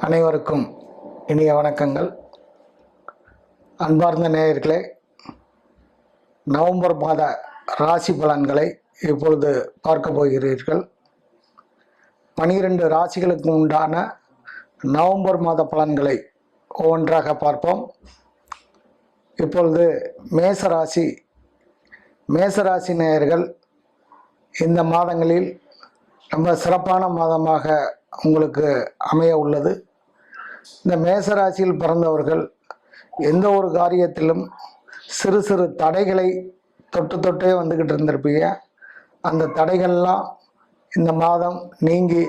அனைவருக்கும் இனிய வணக்கங்கள். அன்பார்ந்த நேயர்களே, நவம்பர் மாத ராசி பலன்களை இப்பொழுது பார்க்க போகிறீர்கள். 12 ராசிகளுக்கு உண்டான நவம்பர் மாத பலன்களை ஒவ்வொன்றாக பார்ப்போம். இப்பொழுது மேசராசி நேயர்கள் இந்த மாதங்களில் ரொம்ப சிறப்பான மாதமாக உங்களுக்கு அமைய உள்ளது. இந்த மேசராசியில் பிறந்தவர்கள் எந்த ஒரு காரியத்திலும் சிறு சிறு தடைகளை தொட்டே வந்துக்கிட்டு இருந்திருப்பீங்க. அந்த தடைகள்லாம் இந்த மாதம் நீங்கி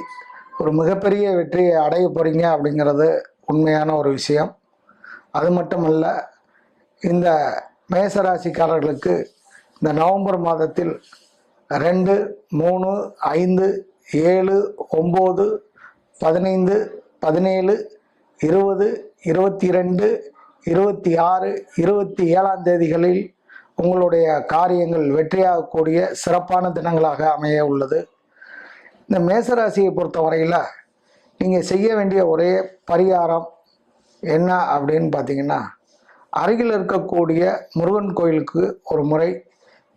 ஒரு மிகப்பெரிய வெற்றியை அடைய போகிறீங்க அப்படிங்கிறது உண்மையான ஒரு விஷயம். அது மட்டுமல்ல, இந்த மேசராசிக்காரர்களுக்கு இந்த நவம்பர் மாதத்தில் 2, 3, 5, 7, 9, 15, 17, 20, 22, 26, 27 தேதிகளில் உங்களுடைய காரியங்கள் வெற்றியாகக்கூடிய சிறப்பான தினங்களாக அமைய உள்ளது. இந்த மேசராசியை பொறுத்தவரையில் நீங்கள் செய்ய வேண்டிய ஒரே பரிகாரம் என்ன அப்படின்னு பார்த்தீங்கன்னா, அருகில் இருக்கக்கூடிய முருகன் கோயிலுக்கு ஒரு முறை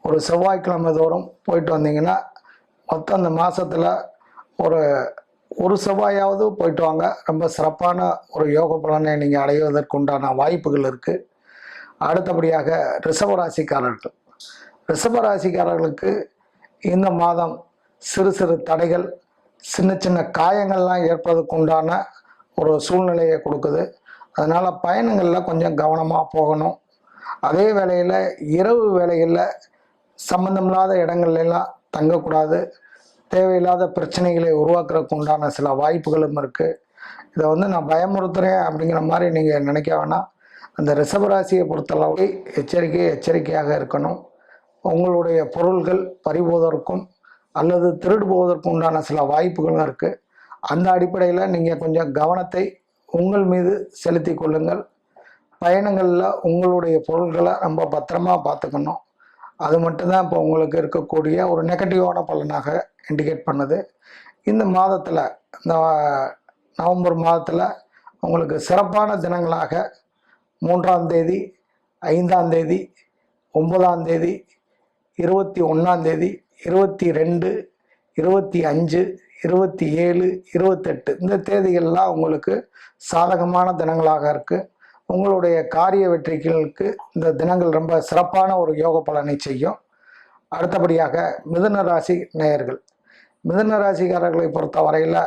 ஒரு செவ்வாய்க்கிழமை தோறும் போயிட்டு வந்தீங்கன்னா, மொத்தம் அந்த மாதத்தில் ஒரு செவ்வாயாவது போயிட்டு வாங்க. ரொம்ப சிறப்பான ஒரு யோக பலனை நீங்கள் அடைவதற்கு உண்டான வாய்ப்புகள் இருக்குது. அடுத்தபடியாக ரிஷபராசிக்காரர்களுக்கு இந்த மாதம் சிறு சிறு தடைகள், சின்ன சின்ன காயங்கள்லாம் ஏற்பதற்கு உண்டான ஒரு சூழ்நிலையை கொடுக்குது. அதனால் பயணங்களில் கொஞ்சம் கவனமாக போகணும். அதே வேளையில் இரவு வேளைகளில் சம்பந்தமில்லாத இடங்கள்லாம் தங்கக்கூடாது. தேவையில்லாத பிரச்சனைகளை உருவாக்குறதுக்கு உண்டான சில வாய்ப்புகளும் இருக்குது. இதை நான் பயமுறுத்துகிறேன் அப்படிங்கிற மாதிரி நீங்கள் நினைக்க வேணாம். அந்த ரிஷபராசியை பொறுத்தளவு எச்சரிக்கையாக இருக்கணும். உங்களுடைய பொருள்கள் பறிபோவதற்கும் அல்லது திருடு போவதற்கும் உண்டான சில வாய்ப்புகளும் இருக்குது. அந்த அடிப்படையில் நீங்கள் கொஞ்சம் கவனத்தை உங்கள் மீது செலுத்தி கொள்ளுங்கள். பயணங்களில் உங்களுடைய பொருள்களை ரொம்ப பத்திரமா பார்த்துக்கணும். அது மட்டும்தான் இப்போ உங்களுக்கு இருக்கக்கூடிய ஒரு நெகட்டிவான பலனாக இண்டிகேட் பண்ணுது. இந்த மாதத்தில், இந்த நவம்பர் மாதத்தில் உங்களுக்கு சிறப்பான தினங்களாக 3ஆம் தேதி, 5ஆம் தேதி, 9ஆம் தேதி, 21ஆம் தேதி, 22, 25, 27, 28 இந்த தேதிகள்லாம் உங்களுக்கு சாதகமான தினங்களாக இருக்குது. உங்களுடைய காரிய வெற்றிகளுக்கு இந்த தினங்கள் ரொம்ப சிறப்பான ஒரு யோக பலனை செய்யும். அடுத்தபடியாக மிதுன ராசிக்காரர்களை பொறுத்த வரையில்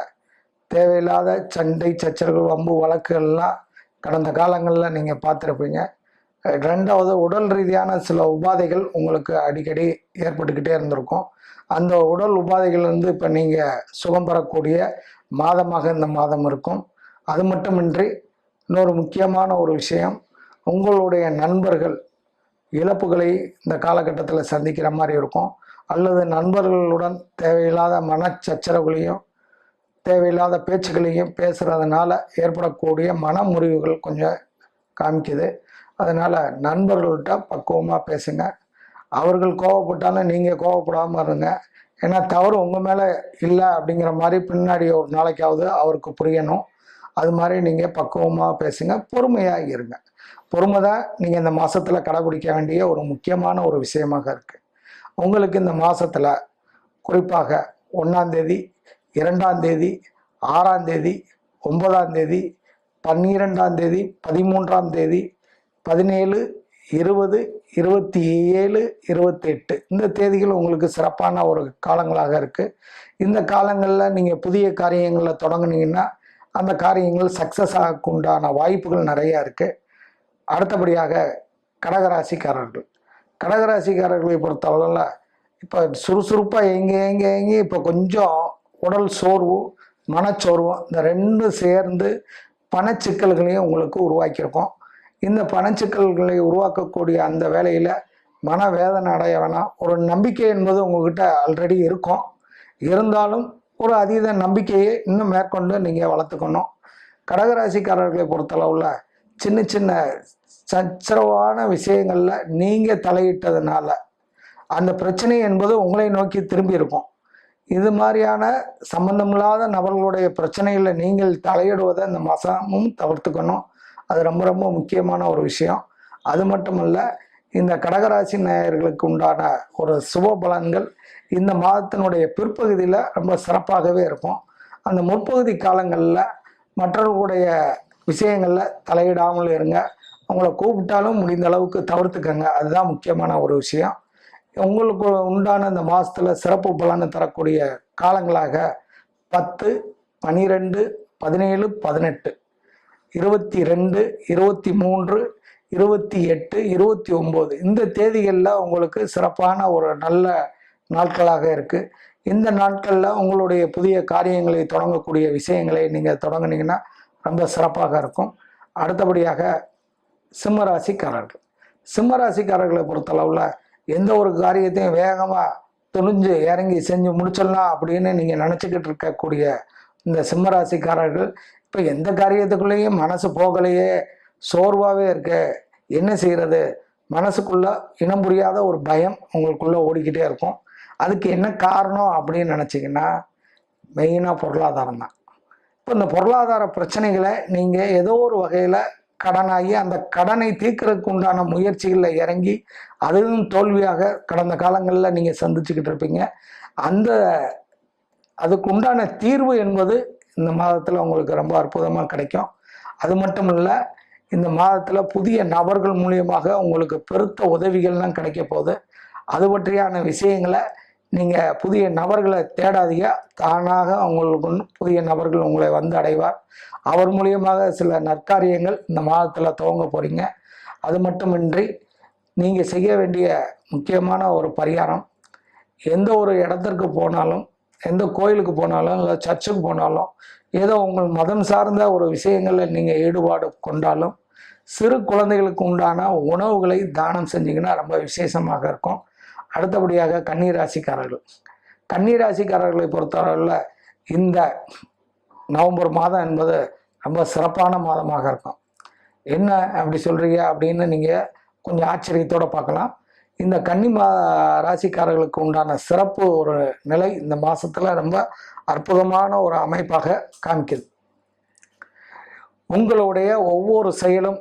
தேவையில்லாத சண்டை சச்சரவுகள், வம்பு வழக்குகள்லாம் கடந்த காலங்களில் நீங்கள் பார்த்துருப்பீங்க. 2வது, உடல் ரீதியான சில உபாதைகள் உங்களுக்கு அடிக்கடி ஏற்பட்டுக்கிட்டே இருந்திருக்கும். அந்த உடல் உபாதைகள்லேருந்து இப்போ நீங்கள் சுகம் பெறக்கூடிய மாதமாக இந்த மாதம் இருக்கும். அது மட்டுமின்றி இன்னொரு முக்கியமான ஒரு விஷயம், உங்களுடைய நண்பர்கள் இழப்புகளை இந்த காலகட்டத்தில் சந்திக்கிற மாதிரி இருக்கும். அல்லது நண்பர்களுடன் தேவையில்லாத மனச்சச்சரவுகளையும் தேவையில்லாத பேச்சுக்களையும் பேசுகிறதுனால ஏற்படக்கூடிய மன முறிவுகள் கொஞ்சம் காமிக்குது. அதனால் நண்பர்கள்கிட்ட பக்குவமாக பேசுங்க. அவர்கள் கோவப்பட்டாலும் நீங்கள் கோவப்படாமல் இருங்க. ஏன்னா தவறு உங்கள் மேலே இல்லை அப்படிங்கிற மாதிரி பின்னாடி ஒரு நாளைக்காவது அவருக்கு புரியணும். அது மாதிரி நீங்கள் பக்குவமாக பேசுங்க, பொறுமையாக இருங்க. பொறுமை தான் நீங்கள் இந்த மாதத்தில் கடைபிடிக்க வேண்டிய ஒரு முக்கியமான ஒரு விஷயமாக இருக்குது. உங்களுக்கு இந்த மாதத்தில் குறிப்பாக 1ஆம் தேதி, 2ஆம் தேதி, 6ஆம் தேதி, 9ஆம் தேதி, 12ஆம் தேதி, 13ஆம் தேதி, 17, 20, 27, 28 இந்த தேதிகள் உங்களுக்கு சிறப்பான ஒரு காலங்களாக இருக்குது. இந்த காலங்களில் நீங்கள் புதிய காரியங்களில் தொடங்குனீங்கன்னா அந்த காரியங்கள் சக்ஸஸ் ஆக உண்டான வாய்ப்புகள் நிறையா இருக்குது. அடுத்தபடியாக கடகராசிக்காரர்களை பொறுத்தவரையில் இப்போ சுறுசுறுப்பாக எங்கே இப்போ கொஞ்சம் உடல் சோர்வும் மனச்சோர்வும் இந்த 2 சேர்ந்து பணச்சிக்கல்களையும் உங்களுக்கு உருவாக்கியிருக்கோம். இந்த பணச்சிக்கல்களை உருவாக்கக்கூடிய அந்த வேலையில் மனவேதனை அடைய வேணாம். ஒரு நம்பிக்கை என்பது உங்கள்கிட்ட ஆல்ரெடி இருக்கும். இருந்தாலும் ஒரு அதீத நம்பிக்கையை இன்னும் மேற்கொண்டு நீங்கள் வளர்த்துக்கணும். கடகராசிக்காரர்களை பொறுத்தளவில் சின்ன சின்ன சச்சரவான விஷயங்களில் நீங்கள் தலையிட்டதுனால அந்த பிரச்சனை என்பது உங்களை நோக்கி திரும்பி இருக்கும். இது மாதிரியான சம்பந்தமில்லாத நபர்களுடைய பிரச்சனைகளை நீங்கள் தலையிடுவதை இந்த மாதமும் தவிர்த்துக்கணும். அது ரொம்ப ரொம்ப முக்கியமான ஒரு விஷயம். அது மட்டுமல்ல, இந்த கடகராசி நேயர்களுக்கு உண்டான ஒரு சுப பலன்கள் இந்த மாதத்தினுடைய பிற்பகுதியில் ரொம்ப சிறப்பாகவே இருக்கும். அந்த முற்பகுதி காலங்களில் மற்றவர்களுடைய விஷயங்களில் தலையிடாமல் இருங்க. அவங்கள கூப்பிட்டாலும் முடிந்த அளவுக்கு தவிர்த்துக்கங்க. அதுதான் முக்கியமான ஒரு விஷயம். உங்களுக்கு உண்டான இந்த மாதத்தில் சிறப்பு பலனை தரக்கூடிய காலங்களாக 10, 12, 17, 18, 22, 23, 28, 29 இந்த தேதிகளில் உங்களுக்கு சிறப்பான ஒரு நல்ல நாட்களாக இருக்குது. இந்த நாட்களில் உங்களுடைய புதிய காரியங்களை தொடங்கக்கூடிய விஷயங்களை நீங்கள் தொடங்குனீங்கன்னா ரொம்ப சிறப்பாக இருக்கும். அடுத்தபடியாக சிம்மராசிக்காரர்களை பொறுத்தளவில் எந்த ஒரு காரியத்தையும் வேகமாக துணிஞ்சு இறங்கி செஞ்சு முடிச்சிடலாம் அப்படின்னு நீங்கள் நினச்சிக்கிட்டு இருக்கக்கூடிய இந்த சிம்மராசிக்காரர்கள் இப்போ எந்த காரியத்துக்குள்ளேயும் மனசு போகலையே, சோர்வாகவே இருக்க, என்ன செய்கிறது, மனசுக்குள்ள இனம் புரியாத ஒரு பயம் உங்களுக்குள்ளே ஓடிக்கிட்டே இருக்கும். அதுக்கு என்ன காரணம் அப்படின்னு நினச்சிங்கன்னா மெயினாக பொருளாதாரம் தான். இப்போ இந்த பொருளாதார பிரச்சனைகளை நீங்கள் ஏதோ ஒரு வகையில் கடனாகி அந்த கடனை தீர்க்கறதுக்கு உண்டான முயற்சிகளில் இறங்கி அதுவும் தோல்வியாக கடந்த காலங்களில் நீங்கள் சந்திச்சுக்கிட்டு இருப்பீங்க. அதுக்கு உண்டான தீர்வு என்பது இந்த மாதத்தில் உங்களுக்கு ரொம்ப அற்புதமாக கிடைக்கும். அது மட்டும் இல்லை, இந்த மாதத்தில் புதிய நபர்கள் மூலியமாக உங்களுக்கு பெருத்த உதவிகள்லாம் கிடைக்க போகுது. அது பற்றியான விஷயங்களை நீங்கள் புதிய நபர்களை தேடாதீங்க. தானாக உங்களுக்கு புதிய நபர்கள் உங்களை வந்து அடைவார். அவர் மூலியமாக சில நற்காரியங்கள் இந்த மாதத்தில் துவங்க போகிறீங்க. அது மட்டுமின்றி நீங்கள் செய்ய வேண்டிய முக்கியமான ஒரு பரிகாரம், எந்த ஒரு இடத்திற்கு போனாலும், எந்த கோயிலுக்கு போனாலும், இல்லை சர்ச்சுக்கு போனாலும், ஏதோ உங்கள் மதம் சார்ந்த ஒரு விஷயங்களில் நீங்கள் ஈடுபாடு கொண்டாலும் சிறு குழந்தைகளுக்கு உண்டான உணவுகளை தானம் செஞ்சிங்கன்னா ரொம்ப விசேஷமாக இருக்கும். அடுத்தபடியாக கன்னிராசிக்காரர்களை பொறுத்தவரையில் இந்த நவம்பர் மாதம் என்பது ரொம்ப சிறப்பான மாதமாக இருக்கும். என்ன அப்படி சொல்கிறீங்க அப்படின்னு நீங்கள் கொஞ்சம் ஆச்சரியத்தோடு பார்க்கலாம். இந்த ராசிக்காரர்களுக்கு உண்டான சிறப்பு ஒரு நிலை இந்த மாதத்தில் ரொம்ப அற்புதமான ஒரு அமைப்பாக காமிக்குது. உங்களுடைய ஒவ்வொரு செயலும்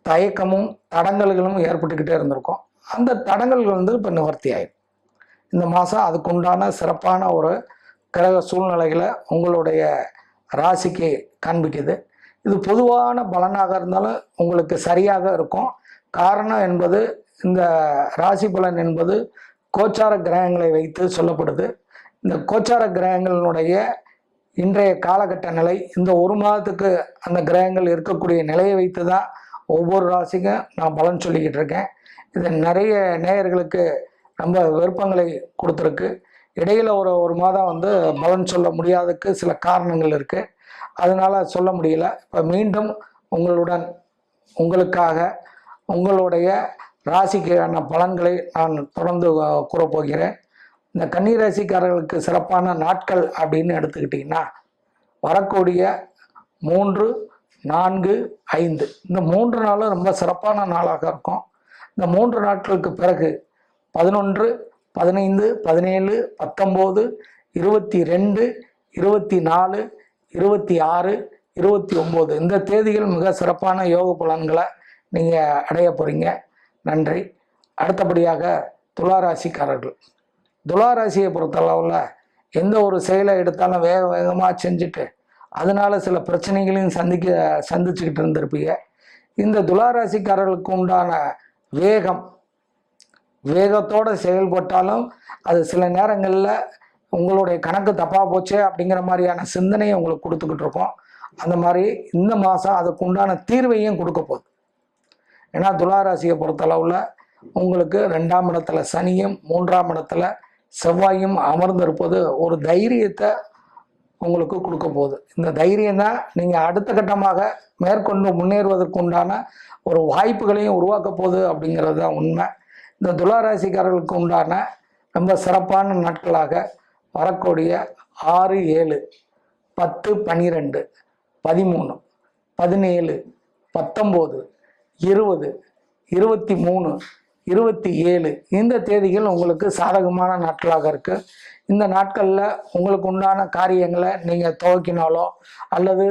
தயக்கமும் தடங்கல்களும் ஏற்பட்டுக்கிட்டே இருந்திருக்கும். அந்த தடங்கல்கள் வந்து இப்போ நிவர்த்தி ஆயிடும். இந்த மாதம் அதுக்குண்டான சிறப்பான ஒரு கிரக சூழ்நிலைகளை உங்களுடைய ராசிக்கு காண்பிக்குது. இது பொதுவான பலனாக இருந்தாலும் உங்களுக்கு சரியாக இருக்கும். காரணம் என்பது இந்த ராசி பலன் என்பது கோச்சார கிரகங்களை வைத்து சொல்லப்படுது. இந்த கோச்சார கிரகங்களினுடைய இன்றைய காலகட்ட நிலை, இந்த ஒரு மாதத்துக்கு அந்த கிரகங்கள் இருக்கக்கூடிய நிலையை வைத்து தான் ஒவ்வொரு ராசிக்கும் நான் பலன் சொல்லிக்கிட்டு இருக்கேன். இது நிறைய நேயர்களுக்கு ரொம்ப விருப்பங்களை கொடுத்துருக்கு. இடையில் ஒரு மாதம் வந்து பலன் சொல்ல முடியாததுக்கு சில காரணங்கள் இருக்குது. அதனால் சொல்ல முடியல. இப்போ மீண்டும் உங்களுக்காக உங்களுடைய ராசிக்கான பலன்களை நான் தொடர்ந்து கூறப்போகிறேன். இந்த கன்னிராசிக்காரர்களுக்கு சிறப்பான நாட்கள் அப்படின்னு எடுத்துக்கிட்டிங்கன்னா வரக்கூடிய 3, 4, 5 இந்த 3 நாளும் ரொம்ப சிறப்பான நாளாக இருக்கும். இந்த 3 நாட்களுக்கு பிறகு 11, 15, 17, 19, 22, 24, 26, 29 இந்த தேதிகள் மிக சிறப்பான யோக பலன்களை நீங்கள் அடைய போகிறீங்க. நன்றி. அடுத்தபடியாக துளாராசியை பொறுத்தளவில் எந்த ஒரு செயலை எடுத்தாலும் வேகமாக செஞ்சுட்டு அதனால சில பிரச்சனைகளையும் சந்திச்சுக்கிட்டு இருந்திருப்பீங்க. இந்த துளாராசிக்காரர்களுக்கு உண்டான வேகத்தோடு செயல்பட்டாலும் அது சில நேரங்களில் உங்களுடைய கணக்கு தப்பாக போச்சே அப்படிங்கிற மாதிரியான சிந்தனையை உங்களுக்கு கொடுத்துக்கிட்டு இருக்கோம். அந்த மாதிரி இந்த மாதம் அதுக்கு உண்டான தீர்வையும் கொடுக்க போகுது. ஏன்னா துளாராசியை பொறுத்தளவில் உங்களுக்கு 2ஆம் இடத்துல சனியும் 3ஆம் இடத்துல செவ்வாயும் அமர்ந்திருப்பது ஒரு தைரியத்தை உங்களுக்கு கொடுக்க போகுது. இந்த தைரியம் தான் நீங்கள் அடுத்த கட்டமாக மேற்கொண்டு முன்னேறுவதற்கு உண்டான ஒரு வாய்ப்புகளையும் உருவாக்க போகுது அப்படிங்கிறது தான் உண்மை. இந்த துளாராசிக்காரர்களுக்கு உண்டான ரொம்ப சிறப்பான நாட்களாக வரக்கூடிய 6, 7, 10, 12, 13, 17, 19, 20, 23, 27 இந்த தேதிகள் உங்களுக்கு சாதகமான நாட்களாக இருக்கு. இந்த நாட்களில் உங்களுக்கு உண்டான காரியங்களை நீங்கள் துவக்கினாலோ அல்லது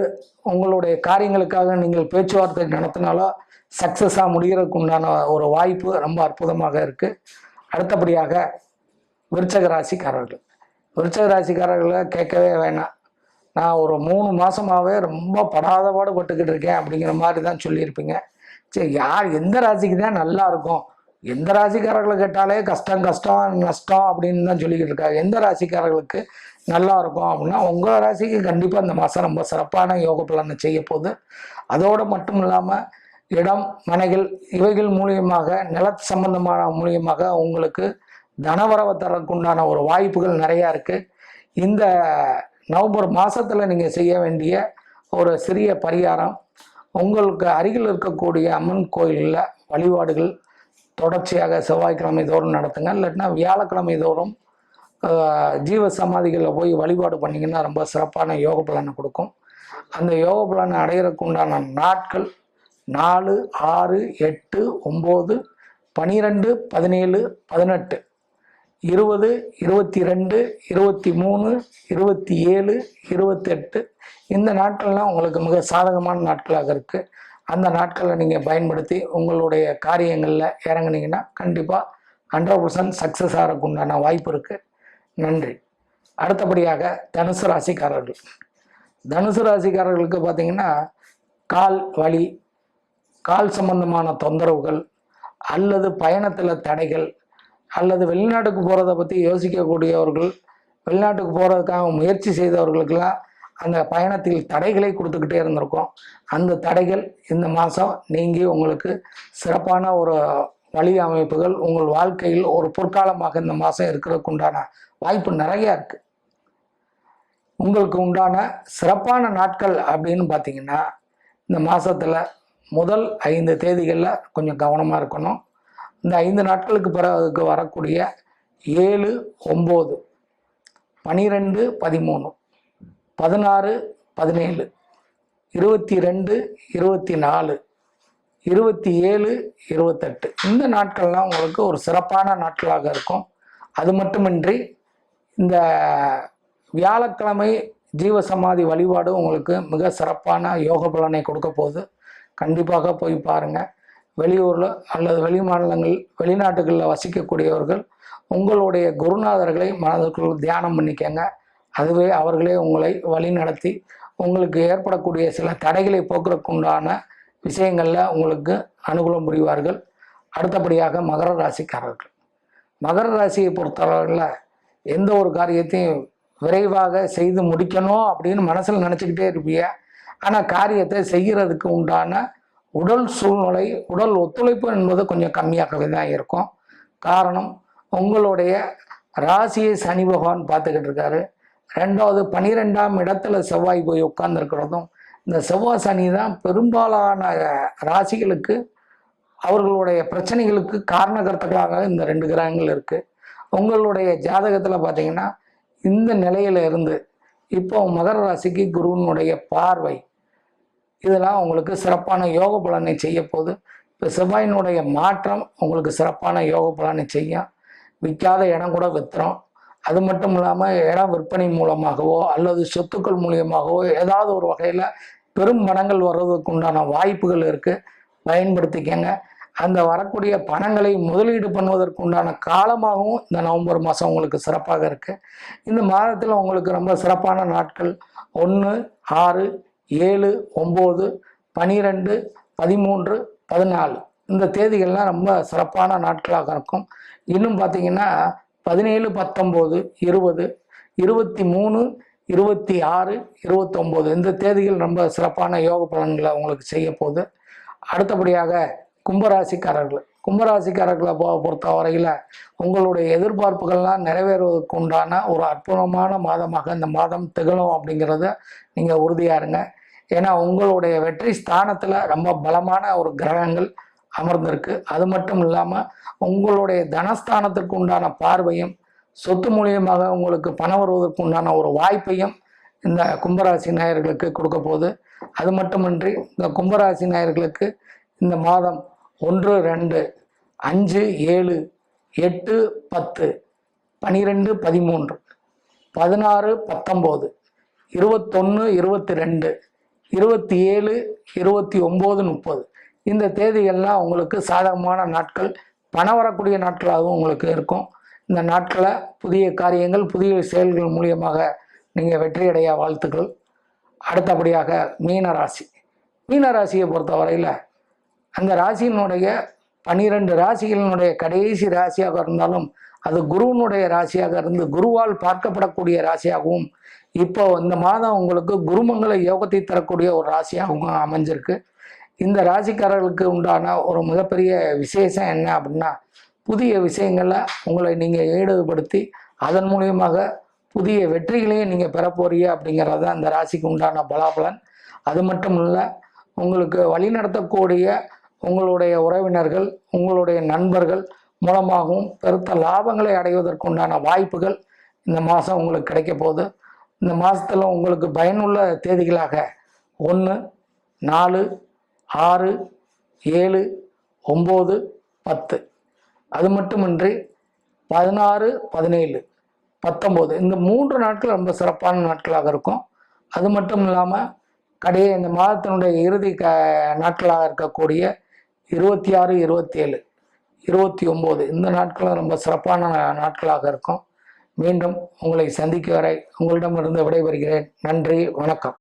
உங்களுடைய காரியங்களுக்காக நீங்கள் பேச்சுவார்த்தை நடத்தினாலோ சக்ஸஸாக முடிகிறதுக்கு உண்டான ஒரு வாய்ப்பு ரொம்ப அற்புதமாக இருக்குது. அடுத்தபடியாக விருச்சக ராசிக்காரர்கள், விருச்சக ராசிக்காரர்களை கேட்கவே வேணாம். நான் ஒரு 3 மாதமாகவே ரொம்ப படாத பாடுபட்டுக்கிட்டு இருக்கேன் அப்படிங்கிற மாதிரி தான் சொல்லியிருப்பீங்க. சரி, யார் எந்த ராசிக்கு தான் நல்லா இருக்கும், எந்த ராசிக்காரர்களை கேட்டாலே கஷ்டம் கஷ்டம் நஷ்டம் அப்படின்னு தான் சொல்லிக்கிட்டு இருக்காங்க. எந்த ராசிக்காரர்களுக்கு நல்லா இருக்கும் அப்படின்னா உங்கள் ராசிக்கு கண்டிப்பாக இந்த மாதம் ரொம்ப சிறப்பான யோக பலனை செய்ய போகுது. அதோடு மட்டும் இல்லாமல் இடம் மனைகள் இவைகள் மூலியமாக நிலத்து சம்பந்தமான மூலியமாக உங்களுக்கு தனவரவை தரக்குண்டான ஒரு வாய்ப்புகள் நிறையா இருக்குது. இந்த நவம்பர் மாதத்தில் நீங்கள் செய்ய வேண்டிய ஒரு சிறிய பரிகாரம், உங்களுக்கு அருகில் இருக்கக்கூடிய அம்மன் கோயிலில் வழிபாடுகள் தொடர்ச்சியாக செவ்வாய்க்கிழமை தோறும் நடத்துங்க. இல்லாட்டினா வியாழக்கிழமை தோறும் ஜீவ சமாதிகளில் போய் வழிபாடு பண்ணிங்கன்னா ரொம்ப சிறப்பான யோக பலனை கொடுக்கும். அந்த யோக பலனை அடையிறதுக்கு உண்டான நாட்கள் 4, 6, 8, 9, 12, 17, 18, 20, 22, 23, 27, 28 இந்த நாட்கள்லாம் உங்களுக்கு மிக சாதகமான நாட்களாக இருக்குது. அந்த நாட்களை நீங்கள் பயன்படுத்தி உங்களுடைய காரியங்களில் இறங்குனீங்கன்னா கண்டிப்பாக 100% சக்ஸஸ் ஆகிறதுக்கு உண்டான வாய்ப்பு இருக்குது. நன்றி. அடுத்தபடியாக தனுசு ராசிக்காரர்கள், தனுசு ராசிக்காரர்களுக்கு பார்த்தீங்கன்னா கால் வலி, கால் சம்பந்தமான தொந்தரவுகள் அல்லது பயணத்தில் தடைகள் அல்லது வெளிநாட்டுக்கு போகிறத பற்றி யோசிக்கக்கூடியவர்கள், வெளிநாட்டுக்கு போகிறதுக்காக முயற்சி செய்தவர்களுக்கெல்லாம் அந்த பயணத்தில் தடைகளை கொடுத்துக்கிட்டே இருந்திருக்கும். அந்த தடைகள் இந்த மாதம் நீங்கி உங்களுக்கு சிறப்பான ஒரு வழி அமைப்புகள் உங்கள் வாழ்க்கையில் ஒரு பொற்காலமாக இந்த மாதம் இருக்கிறதுக்கு உண்டான வாய்ப்பு நிறையா இருக்குது. உங்களுக்கு உண்டான சிறப்பான நாட்கள் அப்படின்னு பார்த்தீங்கன்னா இந்த மாதத்தில் முதல் 5 தேதிகளில் கொஞ்சம் கவனமாக இருக்கணும். இந்த 5 நாட்களுக்கு பிறகு வரக்கூடிய 7, 9, 12, 13, 16, 17, 22, 24, 27, 28 இந்த நாட்கள்லாம் உங்களுக்கு ஒரு சிறப்பான நாட்களாக இருக்கும். அது மட்டுமின்றி இந்த வியாழக்கிழமை ஜீவசமாதி வழிபாடு உங்களுக்கு மிக சிறப்பான யோக பலனை கொடுக்க போகுது. கண்டிப்பாக போய் பாருங்கள். வெளியூரில் அல்லது வெளி மாநிலங்கள் வெளிநாட்டுகளில் வசிக்கக்கூடியவர்கள் உங்களுடைய குருநாதர்களை மனதிற்குள் தியானம் பண்ணிக்கங்க. அதுவே அவர்களே உங்களை வழி நடத்தி உங்களுக்கு ஏற்படக்கூடிய சில தடைகளை போக்குறதுக்குண்டான விஷயங்களில் உங்களுக்கு அனுகூலம் புரிவார்கள். அடுத்தபடியாக மகர ராசிக்காரர்கள், மகர ராசியை பொறுத்தவரையில் எந்த ஒரு காரியத்தையும் விரைவாக செய்து முடிக்கணும் அப்படின்னு மனசில் நினச்சிக்கிட்டே இருப்பீங்க. ஆனால் காரியத்தை செய்கிறதுக்கு உண்டான உடல் சூழ்நிலை, உடல் ஒத்துழைப்பு என்பது கொஞ்சம் கம்மியாகவே தான் இருக்கும். காரணம், உங்களுடைய ராசியை சனி பகவான் பார்த்துக்கிட்டு இருக்காரு. 2வது 12ஆம் இடத்துல செவ்வாய் போய் உட்கார்ந்துருக்கிறதும், இந்த செவ்வாய் சனி தான் பெரும்பாலான ராசிகளுக்கு அவர்களுடைய பிரச்சனைகளுக்கு காரணகர்த்தங்களாக இந்த 2 கிரகங்கள் இருக்குது. உங்களுடைய ஜாதகத்தில் பார்த்தீங்கன்னா இந்த நிலையில இருந்து இப்போ மகர ராசிக்கு குருவினுடைய பார்வை இதெல்லாம் உங்களுக்கு சிறப்பான யோக பலனை செய்ய போகுது. இப்போ செவ்வாயினுடைய மாற்றம் உங்களுக்கு சிறப்பான யோக பலனை செய்யும். விற்காத இடம் கூட விற்றுறோம். அது மட்டும் இல்லாமல் இடம் விற்பனை மூலமாகவோ அல்லது சொத்துக்கள் மூலியமாகவோ ஏதாவது ஒரு வகையில் பெரும் பணங்கள் வர்றதுக்கு உண்டான வாய்ப்புகள் இருக்குது. பயன்படுத்திக்கங்க. அந்த வரக்கூடிய பணங்களை முதலீடு பண்ணுவதற்கு உண்டான காலமாகவும் இந்த நவம்பர் மாதம் உங்களுக்கு சிறப்பாக இருக்குது. இந்த மாதத்தில் உங்களுக்கு ரொம்ப சிறப்பான நாட்கள் 1, 6, 7, 9, 12, 13, 14 இந்த தேதிகள்லாம் ரொம்ப சிறப்பான நாட்களாக இருக்கும். இன்னும் பார்த்தீங்கன்னா 17, 19, 20, 23, 26, 29 இந்த தேதிகள் ரொம்ப சிறப்பான யோக பலன்களை உங்களுக்கு செய்ய போகுது. அடுத்தபடியாக கும்பராசிக்காரர்களை பொறுத்த வரையில் உங்களுடைய எதிர்பார்ப்புகள்லாம் நிறைவேறுவதற்கு உண்டான ஒரு அற்புதமான மாதமாக இந்த மாதம் திகழும் அப்படிங்கிறத நீங்கள் உறுதியாக இருங்க. ஏன்னா உங்களுடைய வெற்றி ஸ்தானத்தில் ரொம்ப பலமான ஒரு கிரகங்கள் அமர்ந்திருக்கு. அது மட்டும் இல்லாமல் உங்களுடைய தனஸ்தானத்திற்கு உண்டான பார்வையும் சொத்து மூலியமாக உங்களுக்கு பணம் வருவதற்கு உண்டான ஒரு வாய்ப்பையும் இந்த கும்பராசி நேயர்களுக்கு கொடுக்க போகுது. அது மட்டுமின்றி இந்த கும்பராசி நேயர்களுக்கு இந்த மாதம் 1, 2 5, 7, 8, 10, 12, 13, 16, 19, 21, 22, 27, 29, 30 இந்த தேதிகள்லாம் உங்களுக்கு சாதகமான நாட்கள், பணம் வரக்கூடிய நாட்களாகவும் உங்களுக்கு இருக்கும். இந்த நாட்களை புதிய காரியங்கள், புதிய செயல்கள் மூலியமாக நீங்கள் வெற்றியடைய வாழ்த்துக்கள். அடுத்தபடியாக மீனராசி. மீனராசியை பொறுத்தவரையில் அந்த ராசியினுடைய 12 ராசிகளினுடைய கடைசி ராசியாக இருந்தாலும் அது குருவனுடைய ராசியாக இருந்து குருவால் பார்க்கப்படக்கூடிய ராசியாகவும் இப்போ இந்த மாதம் உங்களுக்கு குருமங்கள யோகத்தை தரக்கூடிய ஒரு ராசியாகவும் அமைஞ்சிருக்கு. இந்த ராசிக்காரர்களுக்கு உண்டான ஒரு மிகப்பெரிய விசேஷம் என்ன அப்படின்னா, புதிய விஷயங்களை உங்களை நீங்கள் ஈடுபடுத்தி அதன் மூலியமாக புதிய வெற்றிகளையும் நீங்கள் பெற போறீங்க அப்படிங்கிறது அந்த ராசிக்கு உண்டான பலாபலன். அது மட்டும் இல்லை, உங்களுக்கு வழிநடத்தக்கூடிய உங்களுடைய உறவினர்கள், உங்களுடைய நண்பர்கள் மூலமாகவும் பெருத்த லாபங்களை அடைவதற்குண்டான வாய்ப்புகள் இந்த மாதம் உங்களுக்கு கிடைக்க போகுது. இந்த மாதத்தில் உங்களுக்கு பயனுள்ள தேதிகளாக 1, 4, 6, 7, 9, 10 அது மட்டுமின்றி 16, 17, 19 இந்த 3 நாட்கள் ரொம்ப சிறப்பான நாட்களாக இருக்கும். அது மட்டும் இல்லாமல் இந்த மாதத்தினுடைய இறுதி நாட்களாக இருக்கக்கூடிய 26, 27, 29 இந்த நாட்களும் ரொம்ப சிறப்பான நாட்களாக இருக்கும். மீண்டும் உங்களை சந்திக்கும் வரை உங்களிடமிருந்து விடைபெறுகிறேன். நன்றி, வணக்கம்.